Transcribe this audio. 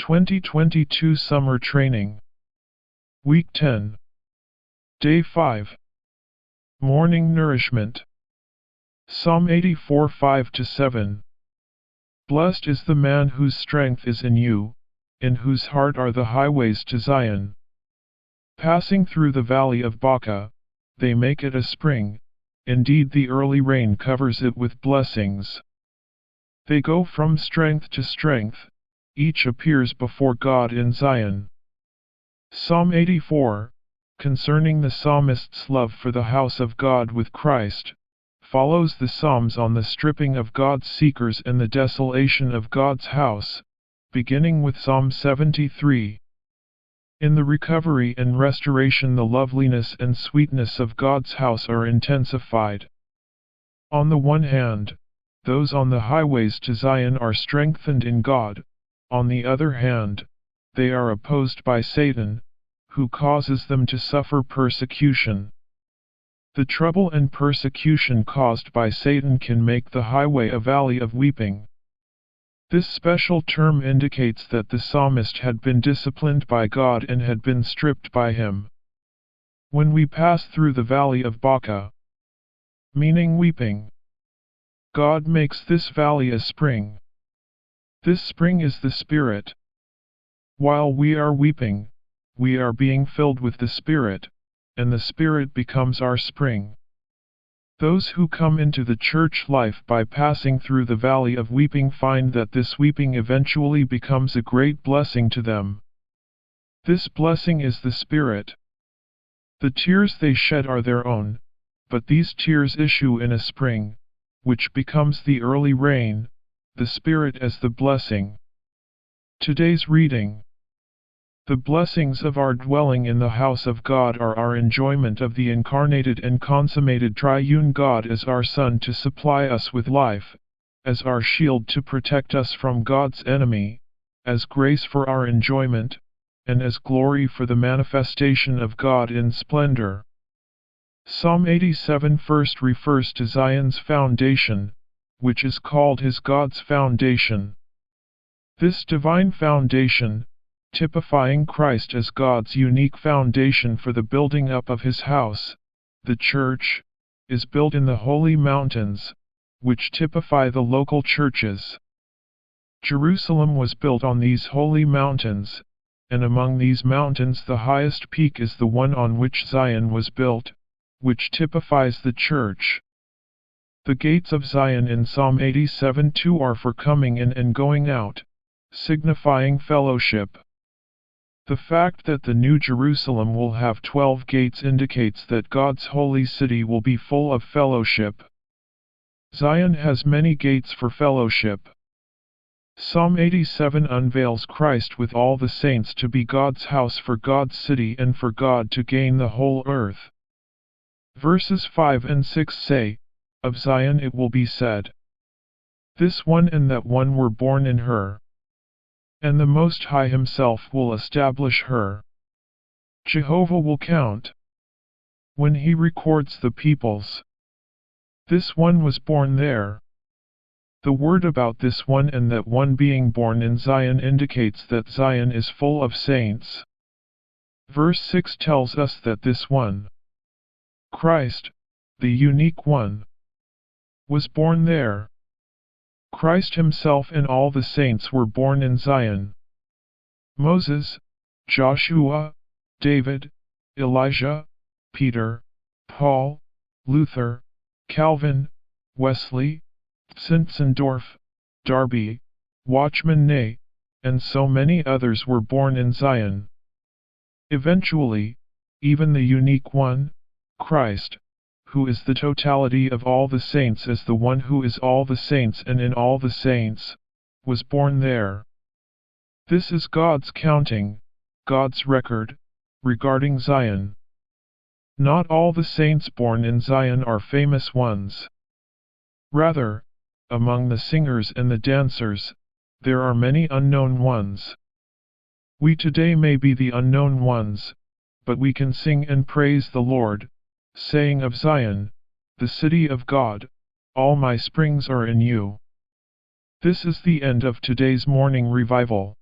2022 Summer Training. Week 10. Day 5. Morning Nourishment. Psalm 84 5-7. Blessed is the man whose strength is in you, in whose heart are the highways to Zion. Passing through the valley of Baca, they make it a spring, indeed the early rain covers it with blessings. They go from strength to strength, each appears before God in Zion. Psalm 84, concerning the psalmist's love for the house of God with Christ, follows the Psalms on the stripping of God's seekers and the desolation of God's house, beginning with Psalm 73. In the recovery and restoration, the loveliness and sweetness of God's house are intensified. On the one hand, those on the highways to Zion are strengthened in God. On the other hand, they are opposed by Satan, who causes them to suffer persecution. The trouble and persecution caused by Satan can make the highway a valley of weeping. This special term indicates that the psalmist had been disciplined by God and had been stripped by him. When we pass through the valley of Baca, meaning weeping, God makes this valley a spring. This spring is the Spirit. While we are weeping, we are being filled with the Spirit, and the Spirit becomes our spring. Those who come into the church life by passing through the valley of weeping find that this weeping eventually becomes a great blessing to them. This blessing is the Spirit. The tears they shed are their own, but these tears issue in a spring, which becomes the early rain, the Spirit as the blessing. Today's reading. The blessings of our dwelling in the house of God are our enjoyment of the incarnated and consummated triune God as our Son to supply us with life, as our shield to protect us from God's enemy, as grace for our enjoyment, and as glory for the manifestation of God in splendor. Psalm 87 first refers to Zion's foundation, which is called God's foundation. This divine foundation, typifying Christ as God's unique foundation for the building up of His house, the church, is built in the holy mountains, which typify the local churches. Jerusalem was built on these holy mountains, and among these mountains the highest peak is the one on which Zion was built, which typifies the church. The gates of Zion in Psalm 87:2 are for coming in and going out, signifying fellowship. The fact that the New Jerusalem will have 12 gates indicates that God's holy city will be full of fellowship. Zion has many gates for fellowship. Psalm 87 unveils Christ with all the saints to be God's house for God's city and for God to gain the whole earth. Verses 5 and 6 say, "Of Zion it will be said, this one and that one were born in her. And the Most High Himself will establish her. Jehovah will count when He records the peoples. This one was born there." The word about this one and that one being born in Zion indicates that Zion is full of saints. Verse 6 tells us that this one, Christ, the unique one, was born there. Christ Himself and all the saints were born in Zion. Moses, Joshua, David, Elijah, Peter, Paul, Luther, Calvin, Wesley, Zinzendorf, Darby, Watchman Nee, and so many others were born in Zion. Eventually, even the unique one, Christ, who is the totality of all the saints as the one who is all the saints and in all the saints, was born there. This is God's counting, God's record, regarding Zion. Not all the saints born in Zion are famous ones. Rather, among the singers and the dancers, there are many unknown ones. We today may be the unknown ones, but we can sing and praise the Lord, saying of Zion, the city of God, all my springs are in you. This is the end of today's morning revival.